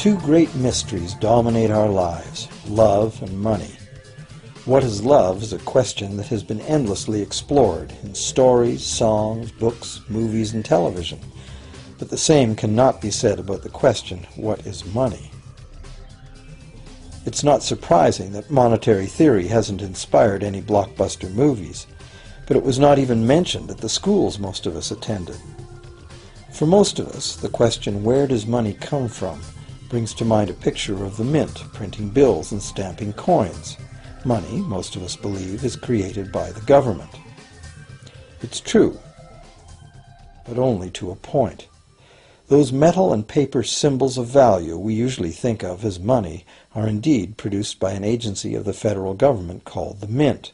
Two great mysteries dominate our lives, love and money. What is love is a question that has been endlessly explored in stories, songs, books, movies, and television. But the same cannot be said about the question, what is money? It's not surprising that monetary theory hasn't inspired any blockbuster movies, but it was not even mentioned at the schools most of us attended. For most of us, the question, where does money come from, brings to mind a picture of the mint printing bills and stamping coins. Money, most of us believe, is created by the government. It's true, but only to a point. Those metal and paper symbols of value we usually think of as money are indeed produced by an agency of the federal government called the Mint.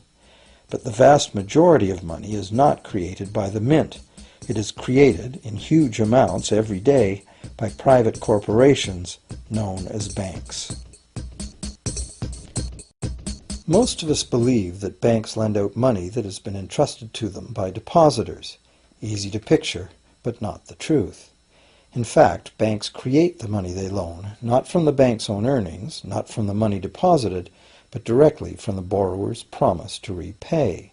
But the vast majority of money is not created by the Mint. It is created in huge amounts every day by private corporations known as banks. Most of us believe that banks lend out money that has been entrusted to them by depositors. Easy to picture, but not the truth. In fact, banks create the money they loan, not from the bank's own earnings, not from the money deposited, but directly from the borrower's promise to repay.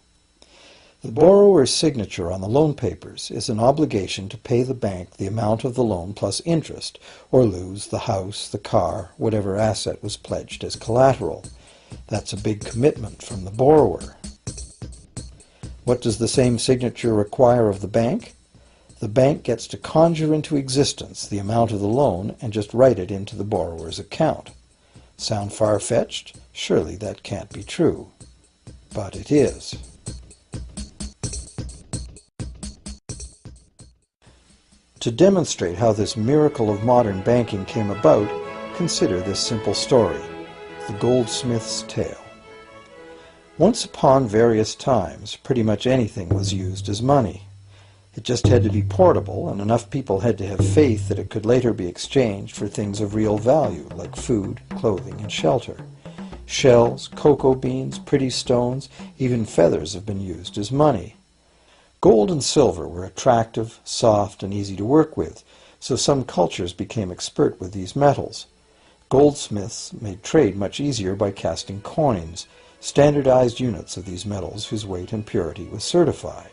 The borrower's signature on the loan papers is an obligation to pay the bank the amount of the loan plus interest, or lose the house, the car, whatever asset was pledged as collateral. That's a big commitment from the borrower. What does the same signature require of the bank? The bank gets to conjure into existence the amount of the loan and just write it into the borrower's account. Sound far-fetched? Surely that can't be true. But it is. To demonstrate how this miracle of modern banking came about, consider this simple story, the goldsmith's tale. Once upon various times, pretty much anything was used as money. It just had to be portable, and enough people had to have faith that it could later be exchanged for things of real value, like food, clothing, and shelter. Shells, cocoa beans, pretty stones, even feathers have been used as money. Gold and silver were attractive, soft, and easy to work with, so some cultures became expert with these metals. Goldsmiths made trade much easier by casting coins, standardized units of these metals whose weight and purity was certified.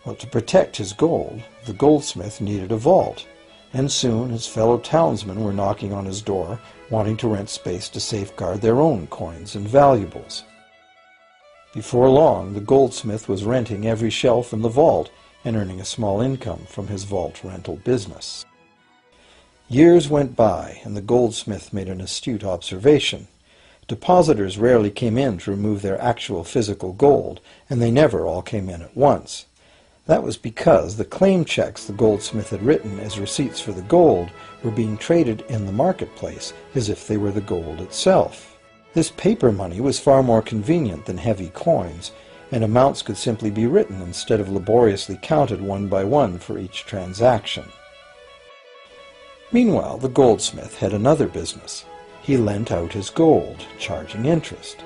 Well, to protect his gold, the goldsmith needed a vault, and soon his fellow townsmen were knocking on his door, wanting to rent space to safeguard their own coins and valuables. Before long, the goldsmith was renting every shelf in the vault and earning a small income from his vault rental business. Years went by, and the goldsmith made an astute observation. Depositors rarely came in to remove their actual physical gold, and they never all came in at once. That was because the claim checks the goldsmith had written as receipts for the gold were being traded in the marketplace as if they were the gold itself. This paper money was far more convenient than heavy coins, and amounts could simply be written instead of laboriously counted one by one for each transaction. Meanwhile, the goldsmith had another business. He lent out his gold, charging interest.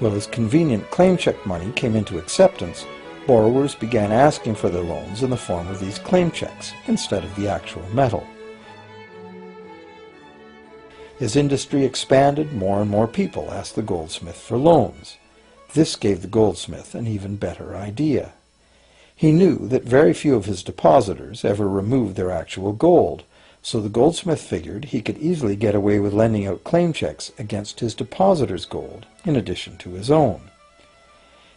Well, as convenient claim check money came into acceptance, borrowers began asking for their loans in the form of these claim checks instead of the actual metal. As industry expanded, more and more people asked the goldsmith for loans. This gave the goldsmith an even better idea. He knew that very few of his depositors ever removed their actual gold, so the goldsmith figured he could easily get away with lending out claim checks against his depositors' gold, in addition to his own.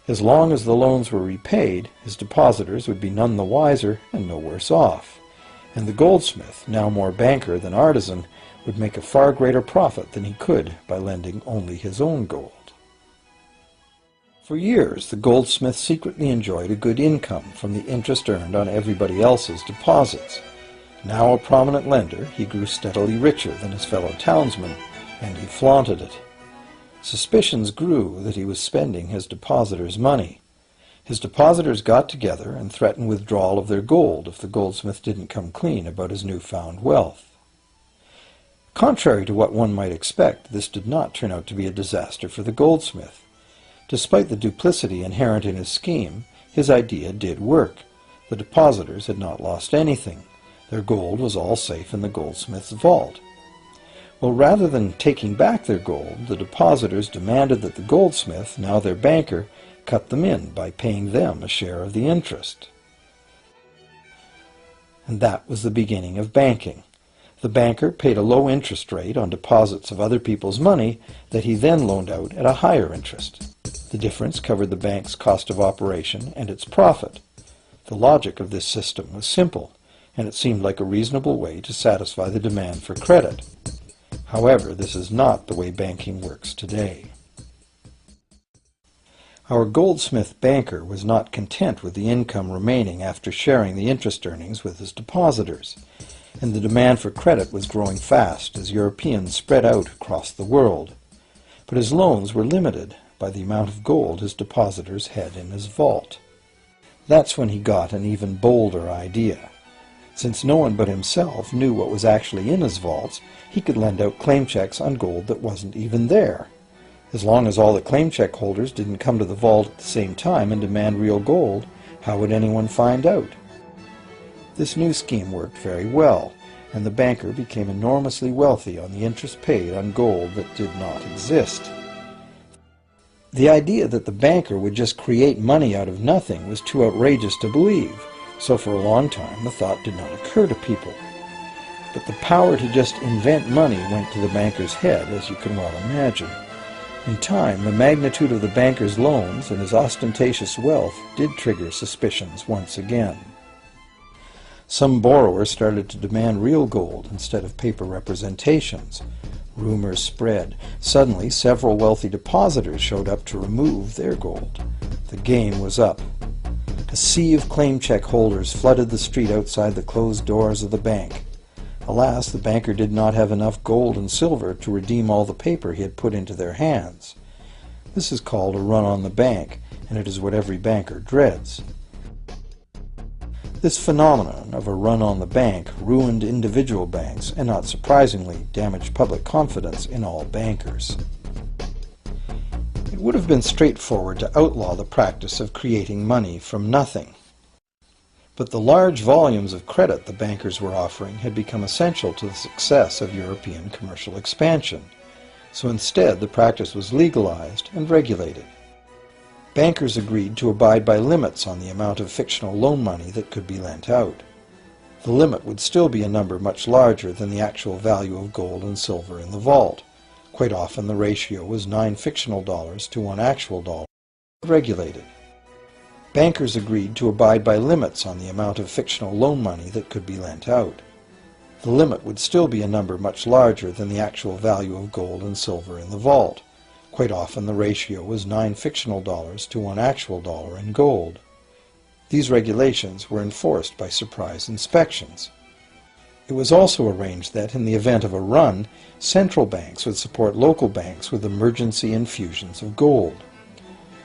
As long as the loans were repaid, his depositors would be none the wiser and no worse off, and the goldsmith, now more banker than artisan, would make a far greater profit than he could by lending only his own gold. For years, the goldsmith secretly enjoyed a good income from the interest earned on everybody else's deposits. Now a prominent lender, he grew steadily richer than his fellow townsmen, and he flaunted it. Suspicions grew that he was spending his depositors' money. His depositors got together and threatened withdrawal of their gold if the goldsmith didn't come clean about his newfound wealth. Contrary to what one might expect, this did not turn out to be a disaster for the goldsmith. Despite the duplicity inherent in his scheme, his idea did work. The depositors had not lost anything. Their gold was all safe in the goldsmith's vault. Well, rather than taking back their gold, the depositors demanded that the goldsmith, now their banker, cut them in by paying them a share of the interest. And that was the beginning of banking. The banker paid a low interest rate on deposits of other people's money that he then loaned out at a higher interest. The difference covered the bank's cost of operation and its profit. The logic of this system was simple, and it seemed like a reasonable way to satisfy the demand for credit. However, this is not the way banking works today. Our goldsmith banker was not content with the income remaining after sharing the interest earnings with his depositors, and the demand for credit was growing fast as Europeans spread out across the world. But his loans were limited by the amount of gold his depositors had in his vault. That's when he got an even bolder idea. Since no one but himself knew what was actually in his vaults, he could lend out claim checks on gold that wasn't even there. As long as all the claim check holders didn't come to the vault at the same time and demand real gold, how would anyone find out? This new scheme worked very well, and the banker became enormously wealthy on the interest paid on gold that did not exist. The idea that the banker would just create money out of nothing was too outrageous to believe, so for a long time the thought did not occur to people. But the power to just invent money went to the banker's head, as you can well imagine. In time, the magnitude of the banker's loans and his ostentatious wealth did trigger suspicions once again. Some borrowers started to demand real gold instead of paper representations. Rumors spread. Suddenly, several wealthy depositors showed up to remove their gold. The game was up. A sea of claim check holders flooded the street outside the closed doors of the bank. Alas, the banker did not have enough gold and silver to redeem all the paper he had put into their hands. This is called a run on the bank, and it is what every banker dreads. This phenomenon of a run on the bank ruined individual banks and, not surprisingly, damaged public confidence in all bankers. It would have been straightforward to outlaw the practice of creating money from nothing. But the large volumes of credit the bankers were offering had become essential to the success of European commercial expansion, so instead the practice was legalized and regulated. Bankers agreed to abide by limits on the amount of fictional loan money that could be lent out. The limit would still be a number much larger than the actual value of gold and silver in the vault. Quite often the ratio was 9 fictional dollars to 1 actual dollar. Regulated. Bankers agreed to abide by limits on the amount of fictional loan money that could be lent out. The limit would still be a number much larger than the actual value of gold and silver in the vault. Quite often the ratio was 9 fictional dollars to 1 actual dollar in gold. These regulations were enforced by surprise inspections. It was also arranged that, in the event of a run, central banks would support local banks with emergency infusions of gold.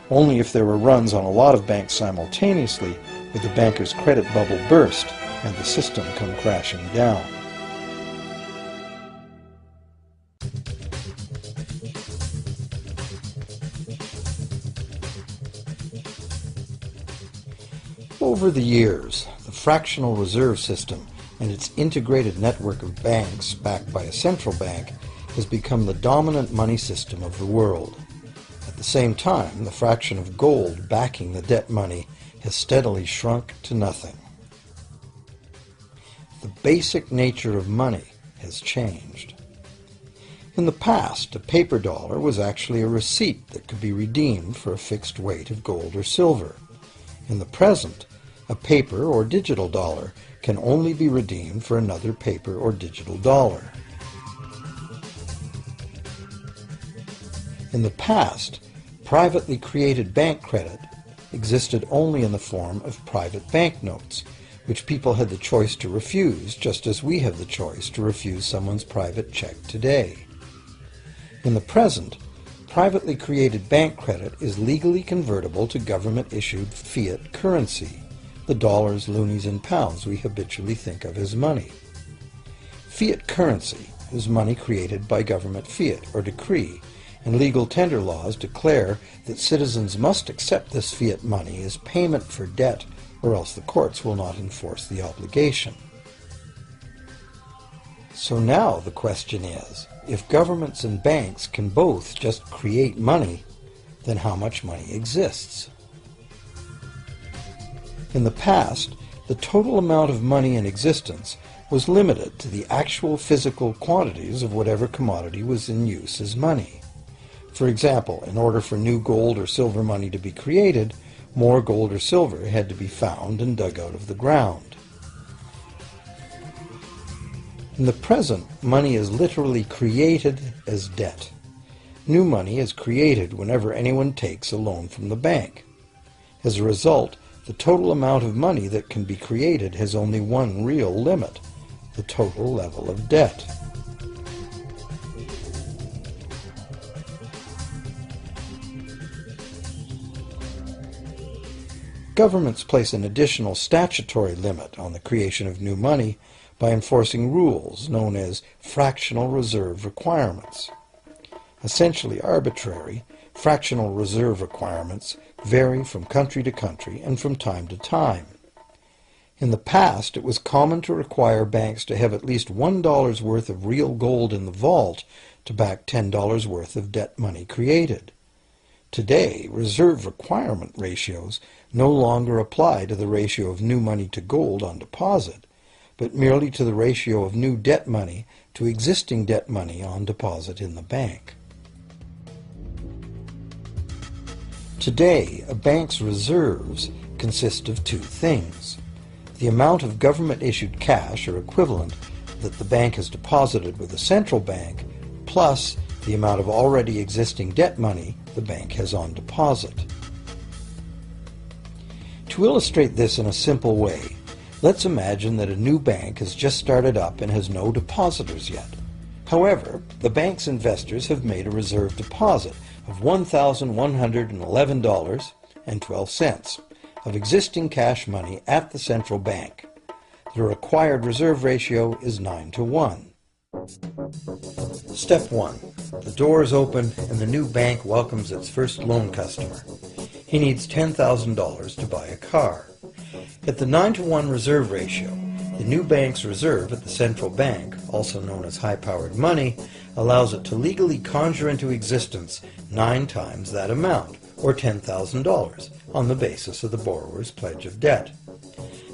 Only if there were runs on a lot of banks simultaneously would the banker's credit bubble burst and the system come crashing down. Over the years, the fractional reserve system and its integrated network of banks backed by a central bank has become the dominant money system of the world. At the same time, the fraction of gold backing the debt money has steadily shrunk to nothing. The basic nature of money has changed. In the past, a paper dollar was actually a receipt that could be redeemed for a fixed weight of gold or silver. In the present, a paper or digital dollar can only be redeemed for another paper or digital dollar. In the past, privately created bank credit existed only in the form of private banknotes, which people had the choice to refuse, just as we have the choice to refuse someone's private check today. In the present, privately created bank credit is legally convertible to government-issued fiat currency, the dollars, loonies, and pounds we habitually think of as money. Fiat currency is money created by government fiat or decree, and legal tender laws declare that citizens must accept this fiat money as payment for debt, or else the courts will not enforce the obligation. So now the question is, If governments and banks can both just create money, then how much money exists? In the past, the total amount of money in existence was limited to the actual physical quantities of whatever commodity was in use as money. For example, in order for new gold or silver money to be created, more gold or silver had to be found and dug out of the ground. In the present, money is literally created as debt. New money is created whenever anyone takes a loan from the bank. As a result, the total amount of money that can be created has only one real limit: the total level of debt. Governments place an additional statutory limit on the creation of new money by enforcing rules known as fractional reserve requirements. Essentially arbitrary, fractional reserve requirements vary from country to country and from time to time. In the past, it was common to require banks to have at least $1 worth of real gold in the vault to back $10 worth of debt money created. Today, reserve requirement ratios no longer apply to the ratio of new money to gold on deposit, but merely to the ratio of new debt money to existing debt money on deposit in the bank. Today, a bank's reserves consist of two things: the amount of government-issued cash or equivalent that the bank has deposited with the central bank, plus the amount of already existing debt money the bank has on deposit. To illustrate this in a simple way, let's imagine that a new bank has just started up and has no depositors yet. However, the bank's investors have made a reserve deposit of $1,111.12 of existing cash money at the central bank. The required reserve ratio is 9-to-1. Step 1. The door is open and the new bank welcomes its first loan customer. He needs $10,000 to buy a car. At the 9-to-1 reserve ratio, the new bank's reserve at the central bank, also known as high-powered money, allows it to legally conjure into existence 9 times that amount, or $10,000, on the basis of the borrower's pledge of debt.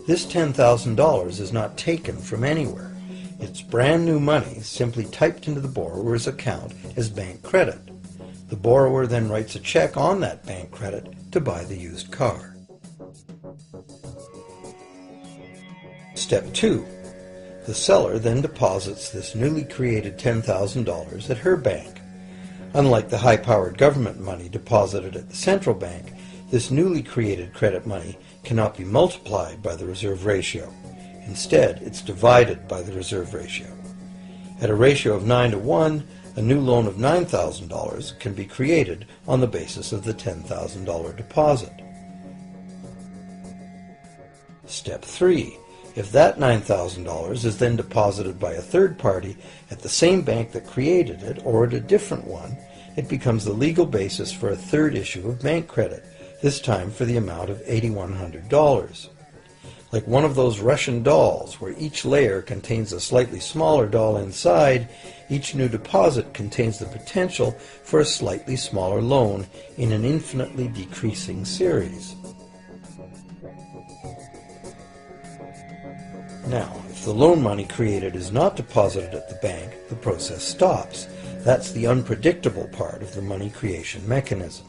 This $10,000 is not taken from anywhere. It's brand new money simply typed into the borrower's account as bank credit. The borrower then writes a check on that bank credit to buy the used car. Step 2. The seller then deposits this newly created $10,000 at her bank. Unlike the high-powered government money deposited at the central bank, this newly created credit money cannot be multiplied by the reserve ratio. Instead, it's divided by the reserve ratio. At a ratio of 9-to-1, a new loan of $9,000 can be created on the basis of the $10,000 deposit. Step 3. If that $9,000 is then deposited by a third party at the same bank that created it or at a different one, it becomes the legal basis for a third issue of bank credit, this time for the amount of $8,100. Like one of those Russian dolls, where each layer contains a slightly smaller doll inside, each new deposit contains the potential for a slightly smaller loan in an infinitely decreasing series. Now, if the loan money created is not deposited at the bank, the process stops. That's the unpredictable part of the money creation mechanism.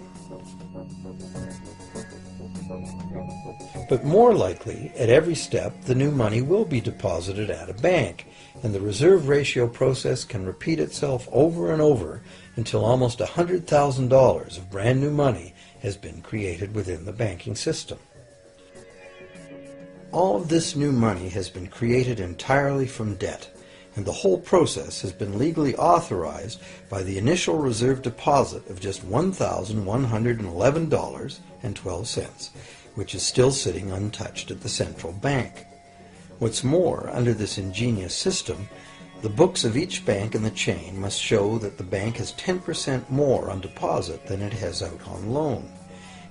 But more likely, at every step, the new money will be deposited at a bank, and the reserve ratio process can repeat itself over and over until almost $100,000 of brand new money has been created within the banking system. All of this new money has been created entirely from debt, and the whole process has been legally authorized by the initial reserve deposit of just $1,111.12, which is still sitting untouched at the central bank. What's more, under this ingenious system, the books of each bank in the chain must show that the bank has 10% more on deposit than it has out on loan.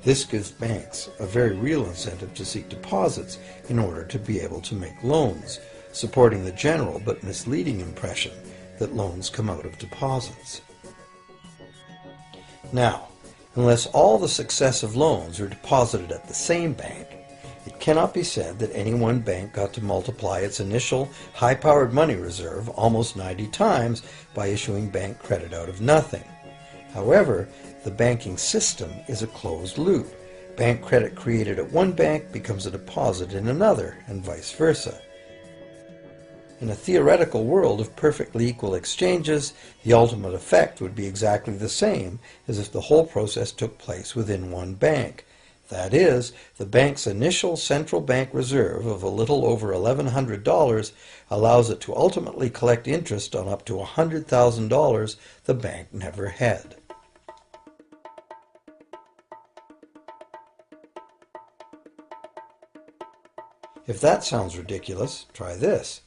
This gives banks a very real incentive to seek deposits in order to be able to make loans, supporting the general but misleading impression that loans come out of deposits. Now, unless all the successive loans are deposited at the same bank, it cannot be said that any one bank got to multiply its initial high-powered money reserve almost 90 times by issuing bank credit out of nothing. However, the banking system is a closed loop. Bank credit created at one bank becomes a deposit in another, and vice versa. In a theoretical world of perfectly equal exchanges, the ultimate effect would be exactly the same as if the whole process took place within one bank. That is, the bank's initial central bank reserve of a little over $1,100 allows it to ultimately collect interest on up to $100,000 the bank never had. If that sounds ridiculous, try this.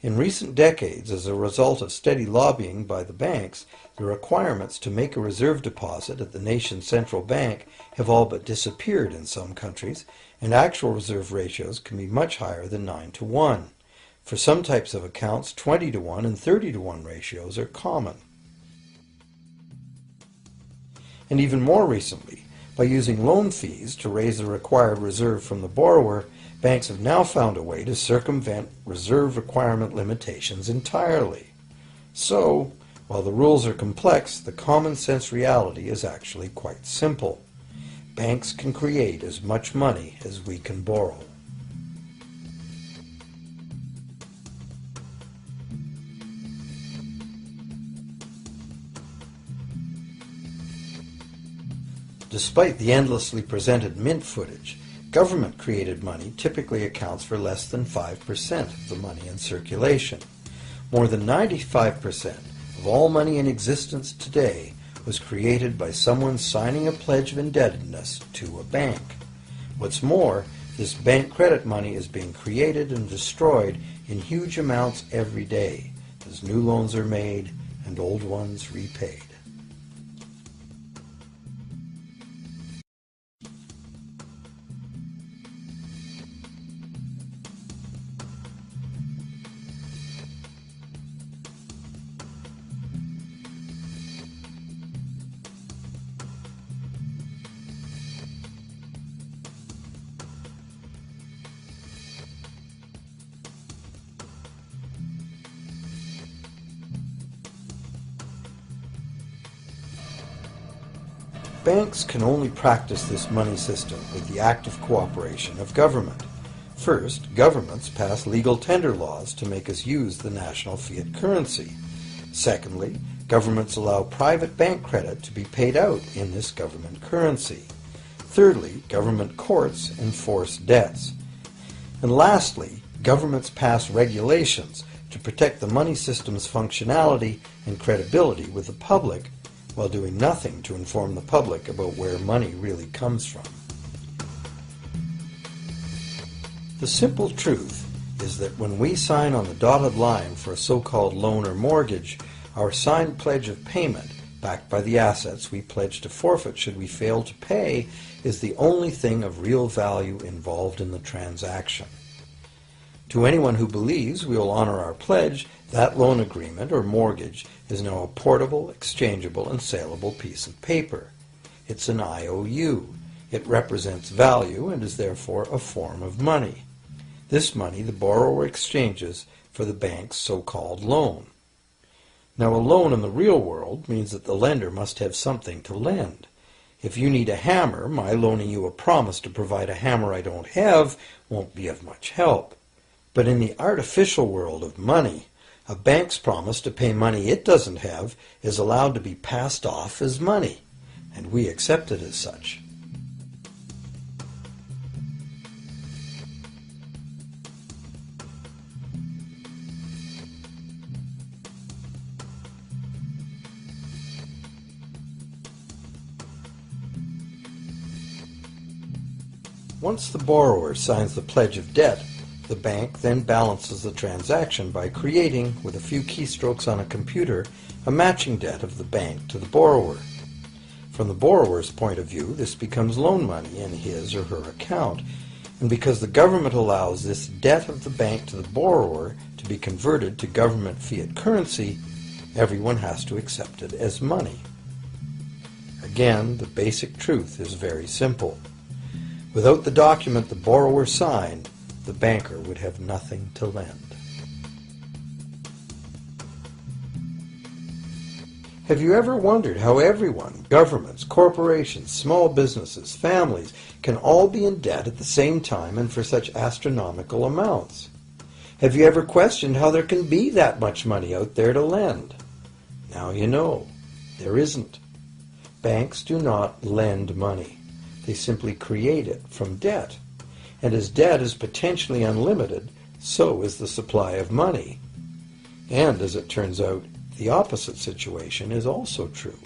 In recent decades, as a result of steady lobbying by the banks, the requirements to make a reserve deposit at the nation's central bank have all but disappeared in some countries, and actual reserve ratios can be much higher than 9-to-1. For some types of accounts, 20-to-1 and 30-to-1 ratios are common. And even more recently, by using loan fees to raise the required reserve from the borrower, banks have now found a way to circumvent reserve requirement limitations entirely. So, while the rules are complex, the common sense reality is actually quite simple. Banks can create as much money as we can borrow. Despite the endlessly presented mint footage, government-created money typically accounts for less than 5% of the money in circulation. More than 95% of all money in existence today was created by someone signing a pledge of indebtedness to a bank. What's more, this bank credit money is being created and destroyed in huge amounts every day, as new loans are made and old ones repaid. Banks can only practice this money system with the active cooperation of government. First, governments pass legal tender laws to make us use the national fiat currency. Secondly, governments allow private bank credit to be paid out in this government currency. Thirdly, government courts enforce debts. And lastly, governments pass regulations to protect the money system's functionality and credibility with the public, while doing nothing to inform the public about where money really comes from. The simple truth is that when we sign on the dotted line for a so-called loan or mortgage, our signed pledge of payment, backed by the assets we pledge to forfeit should we fail to pay, is the only thing of real value involved in the transaction. To anyone who believes we will honor our pledge, that loan agreement or mortgage is now a portable, exchangeable, and saleable piece of paper. It's an IOU. It represents value and is therefore a form of money. This money the borrower exchanges for the bank's so-called loan. Now, a loan in the real world means that the lender must have something to lend. If you need a hammer, my loaning you a promise to provide a hammer I don't have won't be of much help. But in the artificial world of money, a bank's promise to pay money it doesn't have is allowed to be passed off as money, and we accept it as such. Once the borrower signs the pledge of debt, the bank then balances the transaction by creating, with a few keystrokes on a computer, a matching debt of the bank to the borrower. From the borrower's point of view, this becomes loan money in his or her account, and because the government allows this debt of the bank to the borrower to be converted to government fiat currency, everyone has to accept it as money. Again, the basic truth is very simple. Without the document the borrower signed, the banker would have nothing to lend. Have you ever wondered how everyone, governments, corporations, small businesses, families, can all be in debt at the same time and for such astronomical amounts? Have you ever questioned how there can be that much money out there to lend? Now you know. There isn't. Banks do not lend money. They simply create it from debt. And as debt is potentially unlimited, so is the supply of money. And as it turns out, the opposite situation is also true.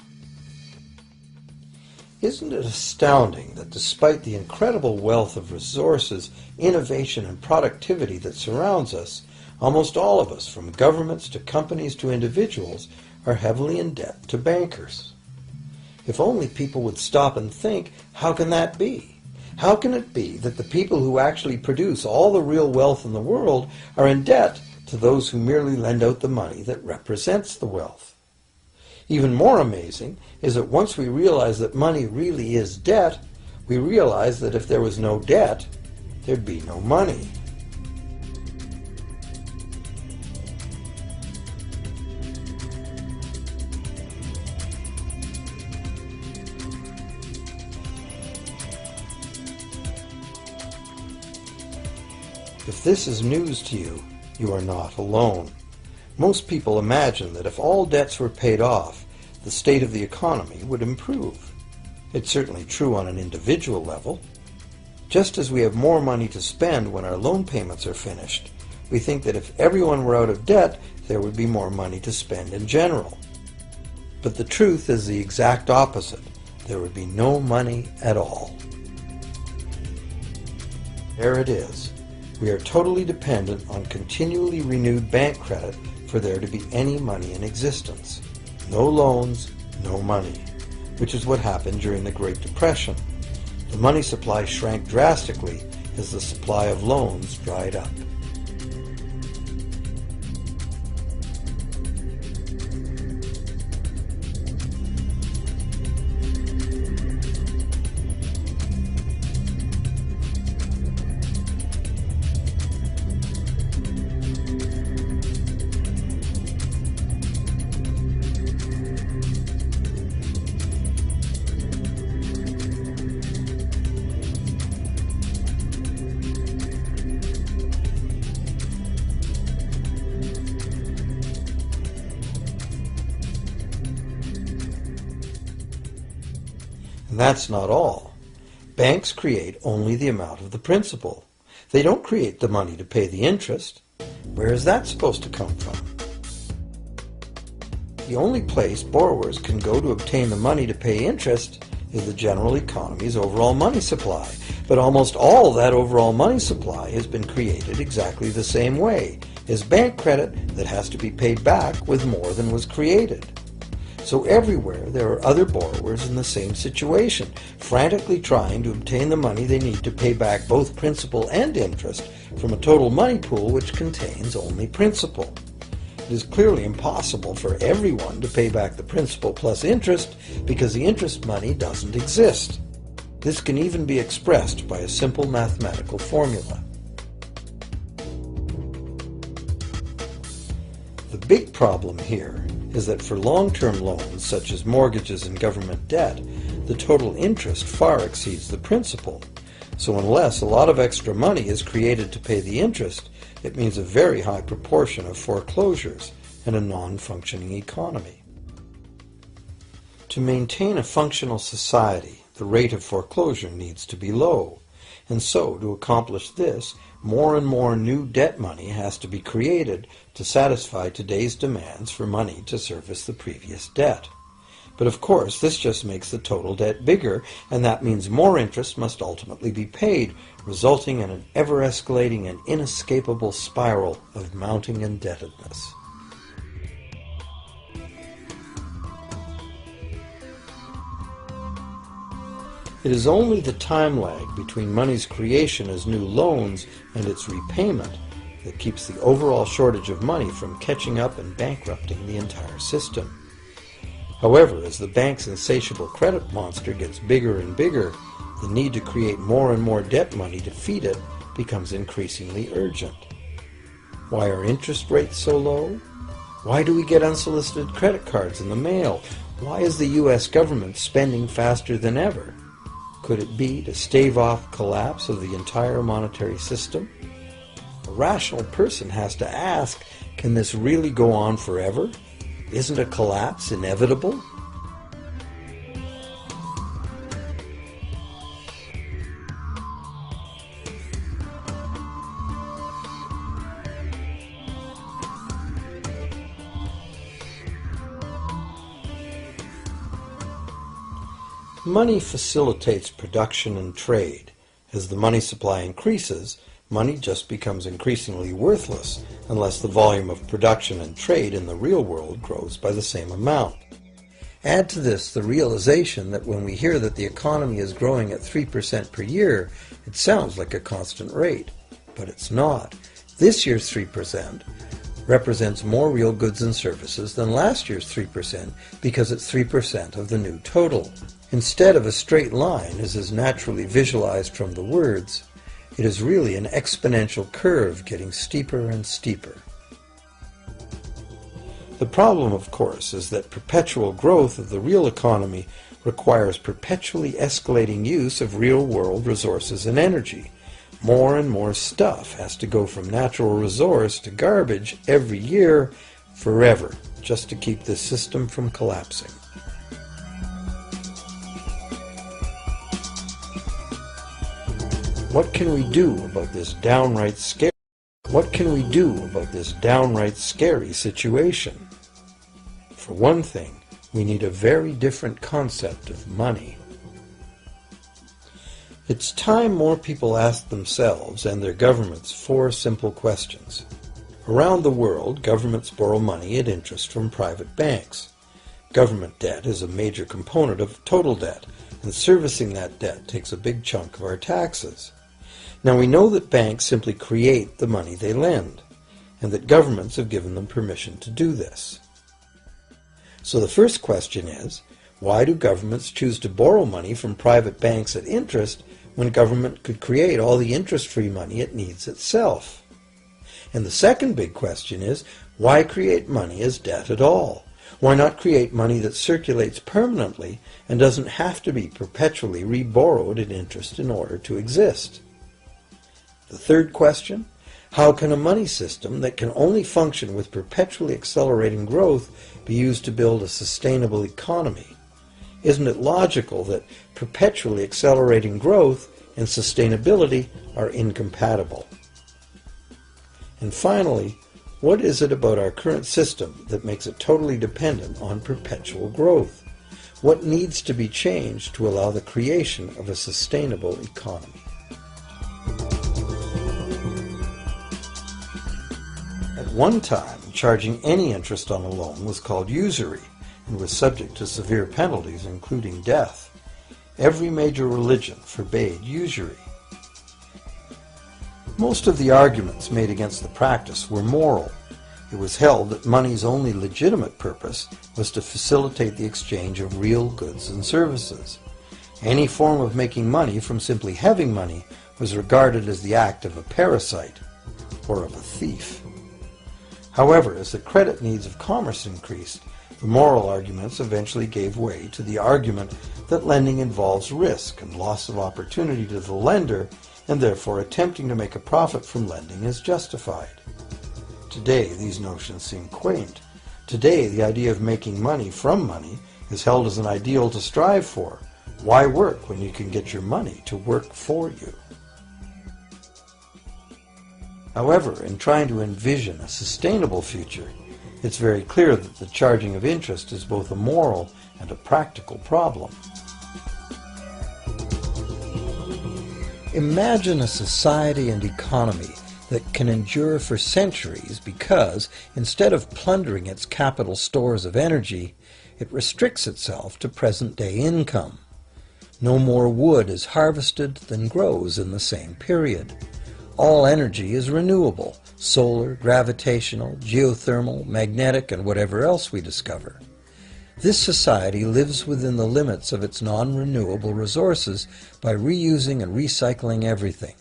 Isn't it astounding that despite the incredible wealth of resources, innovation, and productivity that surrounds us, almost all of us, from governments to companies to individuals, are heavily in debt to bankers? If only people would stop and think, how can that be? How can it be that the people who actually produce all the real wealth in the world are in debt to those who merely lend out the money that represents the wealth? Even more amazing is that once we realize that money really is debt, we realize that if there was no debt, there'd be no money. If this is news to you, you are not alone. Most people imagine that if all debts were paid off, the state of the economy would improve. It's certainly true on an individual level. Just as we have more money to spend when our loan payments are finished, we think that if everyone were out of debt, there would be more money to spend in general. But the truth is the exact opposite. There would be no money at all. There it is. We are totally dependent on continually renewed bank credit for there to be any money in existence. No loans, no money, which is what happened during the Great Depression. The money supply shrank drastically as the supply of loans dried up. And that's not all. Banks create only the amount of the principal. They don't create the money to pay the interest. Where is that supposed to come from? The only place borrowers can go to obtain the money to pay interest is the general economy's overall money supply. But almost all that overall money supply has been created exactly the same way, as bank credit that has to be paid back with more than was created. So everywhere there are other borrowers in the same situation, frantically trying to obtain the money they need to pay back both principal and interest from a total money pool which contains only principal. It is clearly impossible for everyone to pay back the principal plus interest because the interest money doesn't exist. This can even be expressed by a simple mathematical formula. The big problem here is that for long-term loans, such as mortgages and government debt, the total interest far exceeds the principal. So unless a lot of extra money is created to pay the interest, it means a very high proportion of foreclosures and a non-functioning economy. To maintain a functional society, the rate of foreclosure needs to be low. And so, to accomplish this, more and more new debt money has to be created to satisfy today's demands for money to service the previous debt. But of course, this just makes the total debt bigger, and that means more interest must ultimately be paid, resulting in an ever-escalating and inescapable spiral of mounting indebtedness. It is only the time lag between money's creation as new loans and its repayment that keeps the overall shortage of money from catching up and bankrupting the entire system. However, as the bank's insatiable credit monster gets bigger and bigger, the need to create more and more debt money to feed it becomes increasingly urgent. Why are interest rates so low? Why do we get unsolicited credit cards in the mail? Why is the U.S. government spending faster than ever? Could it be to stave off collapse of the entire monetary system? A rational person has to ask, can this really go on forever? Isn't a collapse inevitable? Money facilitates production and trade. As the money supply increases, money just becomes increasingly worthless unless the volume of production and trade in the real world grows by the same amount. Add to this the realization that when we hear that the economy is growing at 3% per year, it sounds like a constant rate, but it's not. This year's 3% represents more real goods and services than last year's 3% because it's 3% of the new total. Instead of a straight line, as is naturally visualized from the words, it is really an exponential curve getting steeper and steeper. The problem, of course, is that perpetual growth of the real economy requires perpetually escalating use of real-world resources and energy. More and more stuff has to go from natural resource to garbage every year, forever, just to keep this system from collapsing. What can we do about this downright scary situation? For one thing, we need a very different concept of money. It's time more people ask themselves and their governments 4 simple questions. Around the world, governments borrow money at interest from private banks. Government debt is a major component of total debt, and servicing that debt takes a big chunk of our taxes. Now we know that banks simply create the money they lend, and that governments have given them permission to do this. So the first question is, why do governments choose to borrow money from private banks at interest when government could create all the interest-free money it needs itself? And the second big question is, why create money as debt at all? Why not create money that circulates permanently and doesn't have to be perpetually re-borrowed at interest in order to exist? The third question, how can a money system that can only function with perpetually accelerating growth be used to build a sustainable economy? Isn't it logical that perpetually accelerating growth and sustainability are incompatible? And finally, what is it about our current system that makes it totally dependent on perpetual growth? What needs to be changed to allow the creation of a sustainable economy? At one time, charging any interest on a loan was called usury and was subject to severe penalties, including death. Every major religion forbade usury. Most of the arguments made against the practice were moral. It was held that money's only legitimate purpose was to facilitate the exchange of real goods and services. Any form of making money from simply having money was regarded as the act of a parasite or of a thief. However, as the credit needs of commerce increased, the moral arguments eventually gave way to the argument that lending involves risk and loss of opportunity to the lender, and therefore attempting to make a profit from lending is justified. Today, these notions seem quaint. Today, the idea of making money from money is held as an ideal to strive for. Why work when you can get your money to work for you? However, in trying to envision a sustainable future, it's very clear that the charging of interest is both a moral and a practical problem. Imagine a society and economy that can endure for centuries because, instead of plundering its capital stores of energy, it restricts itself to present-day income. No more wood is harvested than grows in the same period. All energy is renewable, solar, gravitational, geothermal, magnetic, and whatever else we discover. This society lives within the limits of its non-renewable resources by reusing and recycling everything,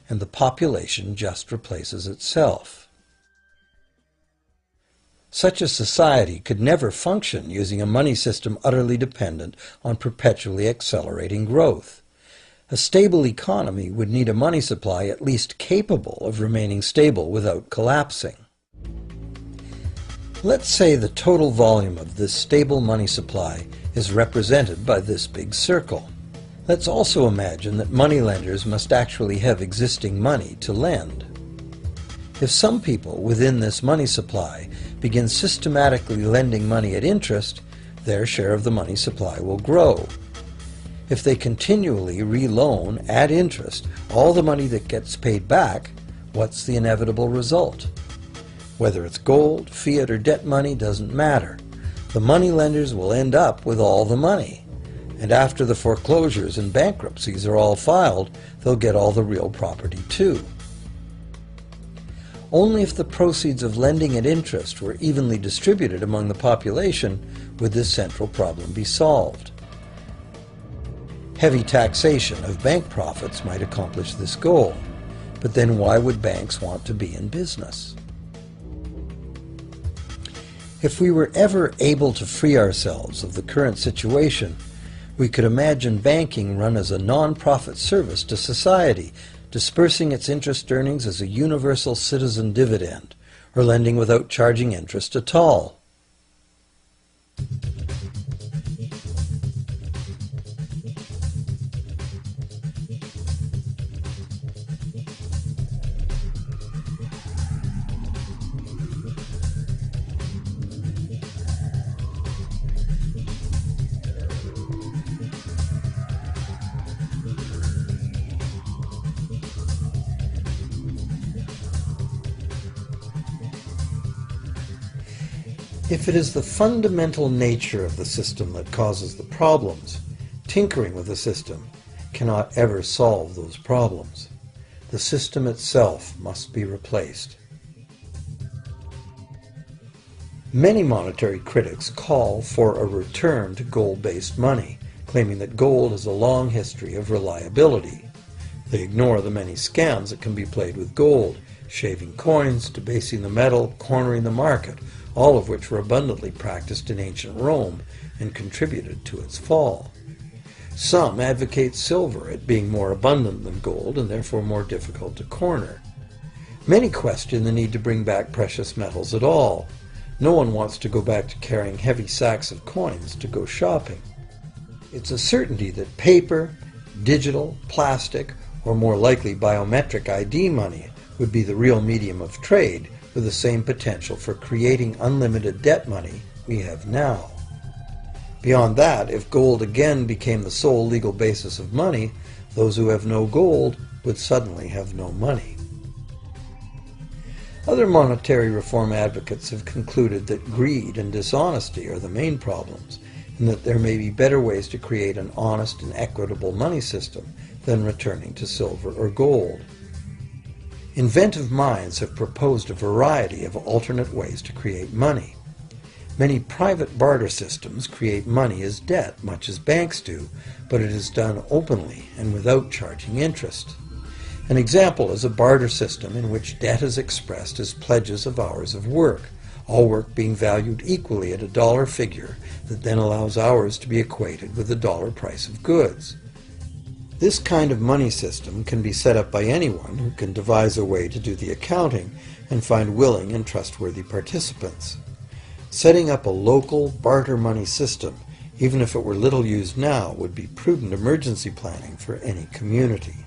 and the population just replaces itself. Such a society could never function using a money system utterly dependent on perpetually accelerating growth. A stable economy would need a money supply at least capable of remaining stable without collapsing. Let's say the total volume of this stable money supply is represented by this big circle. Let's also imagine that moneylenders must actually have existing money to lend. If some people within this money supply begin systematically lending money at interest, their share of the money supply will grow. If they continually re-loan at interest all the money that gets paid back, what's the inevitable result? Whether it's gold, fiat, or debt money doesn't matter. The moneylenders will end up with all the money. And after the foreclosures and bankruptcies are all filed, they'll get all the real property too. Only if the proceeds of lending at interest were evenly distributed among the population would this central problem be solved. Heavy taxation of bank profits might accomplish this goal, but then why would banks want to be in business? If we were ever able to free ourselves of the current situation, we could imagine banking run as a non-profit service to society, dispersing its interest earnings as a universal citizen dividend, or lending without charging interest at all. If it is the fundamental nature of the system that causes the problems, tinkering with the system cannot ever solve those problems. The system itself must be replaced. Many monetary critics call for a return to gold-based money, claiming that gold has a long history of reliability. They ignore the many scams that can be played with gold, shaving coins, debasing the metal, cornering the market, all of which were abundantly practiced in ancient Rome and contributed to its fall. Some advocate silver, it being more abundant than gold and therefore more difficult to corner. Many question the need to bring back precious metals at all. No one wants to go back to carrying heavy sacks of coins to go shopping. It's a certainty that paper, digital, plastic, or more likely biometric ID money would be the real medium of trade, with the same potential for creating unlimited debt money we have now. Beyond that, if gold again became the sole legal basis of money, those who have no gold would suddenly have no money. Other monetary reform advocates have concluded that greed and dishonesty are the main problems, and that there may be better ways to create an honest and equitable money system than returning to silver or gold. Inventive minds have proposed a variety of alternate ways to create money. Many private barter systems create money as debt, much as banks do, but it is done openly and without charging interest. An example is a barter system in which debt is expressed as pledges of hours of work, all work being valued equally at a dollar figure that then allows hours to be equated with the dollar price of goods. This kind of money system can be set up by anyone who can devise a way to do the accounting and find willing and trustworthy participants. Setting up a local barter money system, even if it were little used now, would be prudent emergency planning for any community.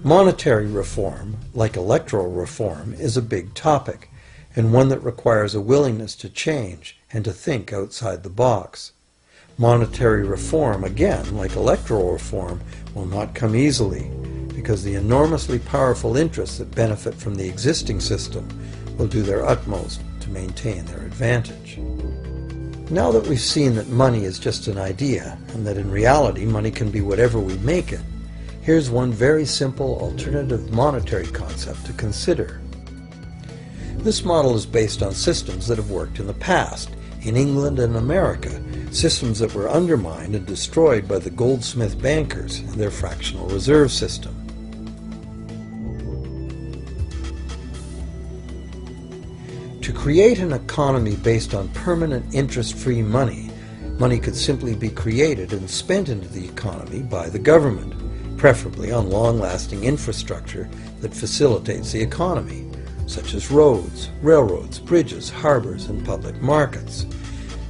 Monetary reform, like electoral reform, is a big topic, and one that requires a willingness to change and to think outside the box. Monetary reform, again, like electoral reform, will not come easily, because the enormously powerful interests that benefit from the existing system will do their utmost to maintain their advantage. Now that we've seen that money is just an idea, and that in reality money can be whatever we make it, Here's one very simple alternative monetary concept to consider. This model is based on systems that have worked in the past, in England and America, systems that were undermined and destroyed by the goldsmith bankers and their fractional reserve system. To create an economy based on permanent interest-free money, money could simply be created and spent into the economy by the government, preferably on long-lasting infrastructure that facilitates the economy, such as roads, railroads, bridges, harbors, and public markets.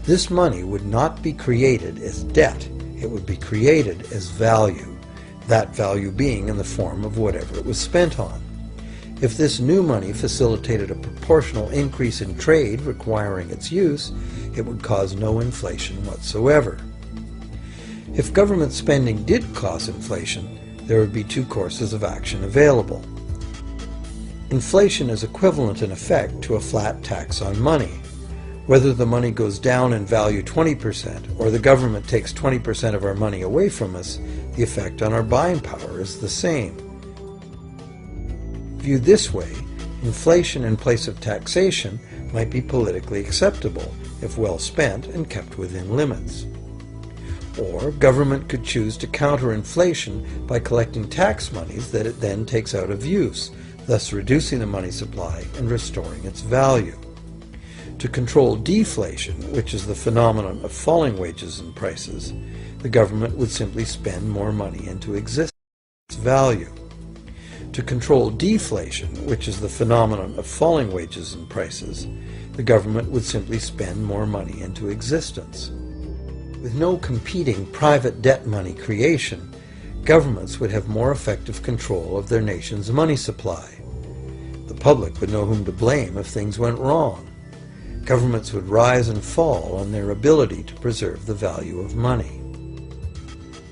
This money would not be created as debt, it would be created as value, that value being in the form of whatever it was spent on. If this new money facilitated a proportional increase in trade requiring its use, it would cause no inflation whatsoever. If government spending did cause inflation, there would be two courses of action available. Inflation is equivalent in effect to a flat tax on money. Whether the money goes down in value 20% or the government takes 20% of our money away from us, the effect on our buying power is the same. Viewed this way, inflation in place of taxation might be politically acceptable if well spent and kept within limits. Or government could choose to counter inflation by collecting tax monies that it then takes out of use, thus reducing the money supply and restoring its value. To control deflation, which is the phenomenon of falling wages and prices, the government would simply spend more money into existence value. To control deflation, which is the phenomenon of falling wages and prices, the government would simply spend more money into existence. With no competing private debt money creation, governments would have more effective control of their nation's money supply. The public would know whom to blame if things went wrong. Governments would rise and fall on their ability to preserve the value of money.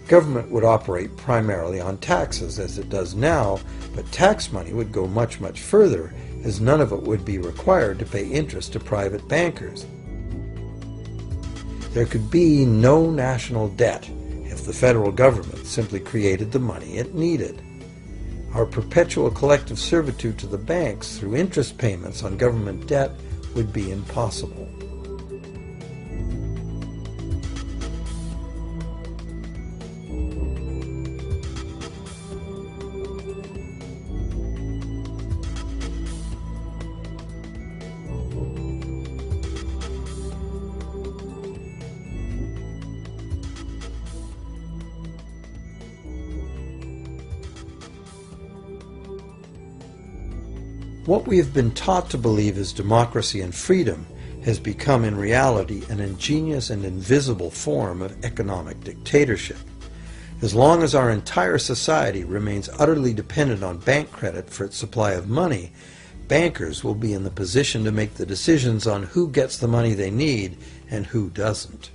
Government would operate primarily on taxes, as it does now, but tax money would go much, much further, as none of it would be required to pay interest to private bankers. There could be no national debt if the federal government simply created the money it needed. Our perpetual collective servitude to the banks through interest payments on government debt would be impossible. What we have been taught to believe is democracy and freedom has become in reality an ingenious and invisible form of economic dictatorship. As long as our entire society remains utterly dependent on bank credit for its supply of money, bankers will be in the position to make the decisions on who gets the money they need and who doesn't.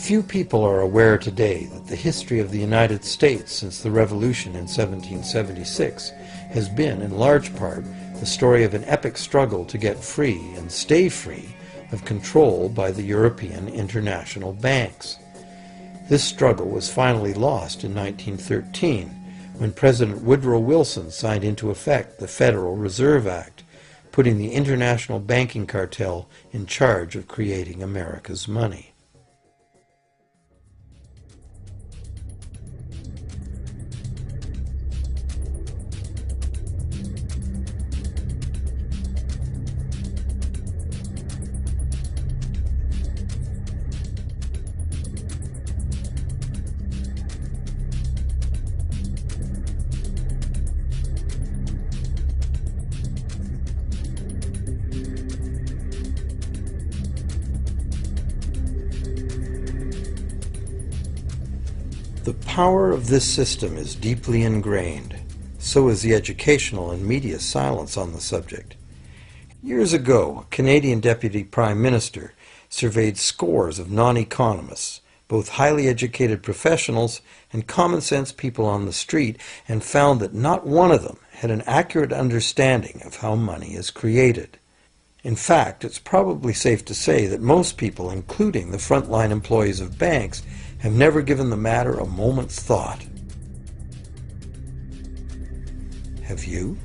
Few people are aware today that the history of the United States since the Revolution in 1776 has been, in large part, the story of an epic struggle to get free and stay free of control by the European international banks. This struggle was finally lost in 1913 when President Woodrow Wilson signed into effect the Federal Reserve Act, putting the international banking cartel in charge of creating America's money. The power of this system is deeply ingrained. So is the educational and media silence on the subject. Years ago, a Canadian Deputy Prime Minister surveyed scores of non-economists, both highly educated professionals and common-sense people on the street, and found that not one of them had an accurate understanding of how money is created. In fact, it's probably safe to say that most people, including the frontline employees of banks, have never given the matter a moment's thought. Have you?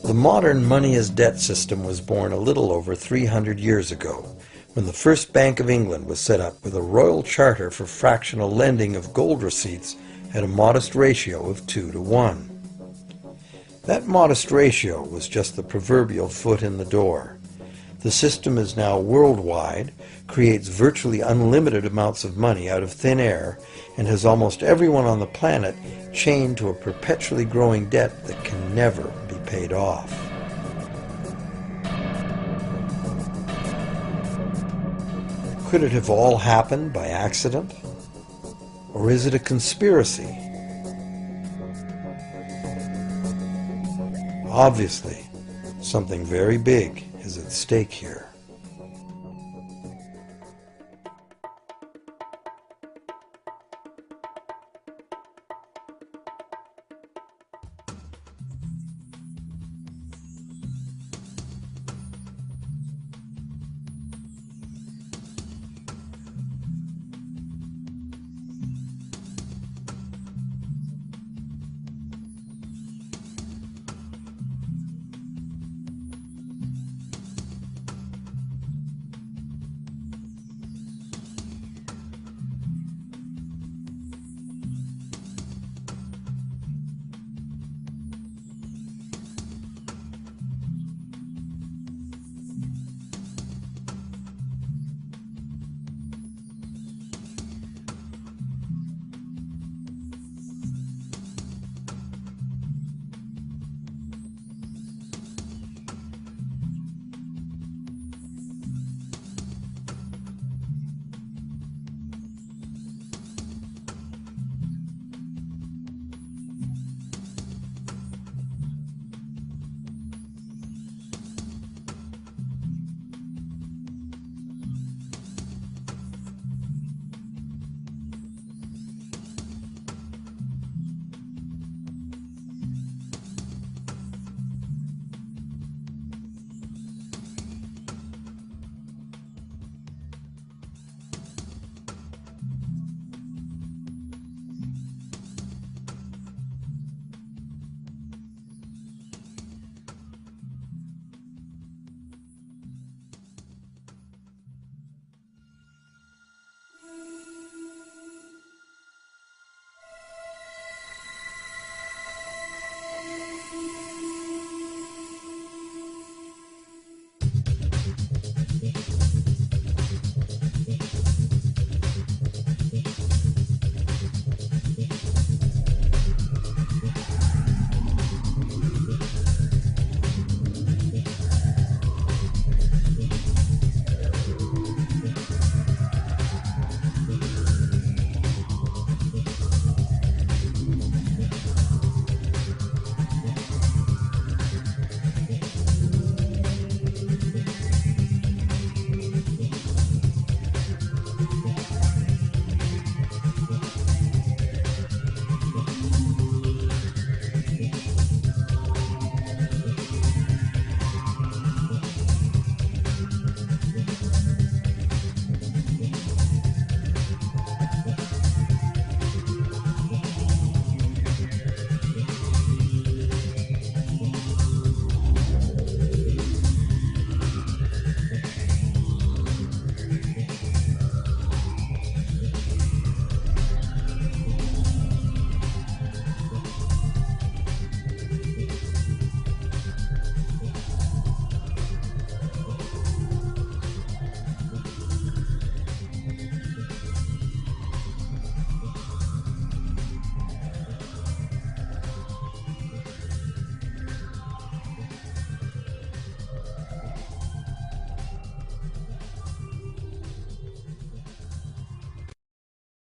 The modern money-as-debt system was born a little over 300 years ago, when the first Bank of England was set up with a royal charter for fractional lending of gold receipts at a modest ratio of 2 to 1. That modest ratio was just the proverbial foot in the door. The system is now worldwide, creates virtually unlimited amounts of money out of thin air, and has almost everyone on the planet chained to a perpetually growing debt that can never be paid off. Could it have all happened by accident? Or is it a conspiracy? Obviously, something very big is at stake here.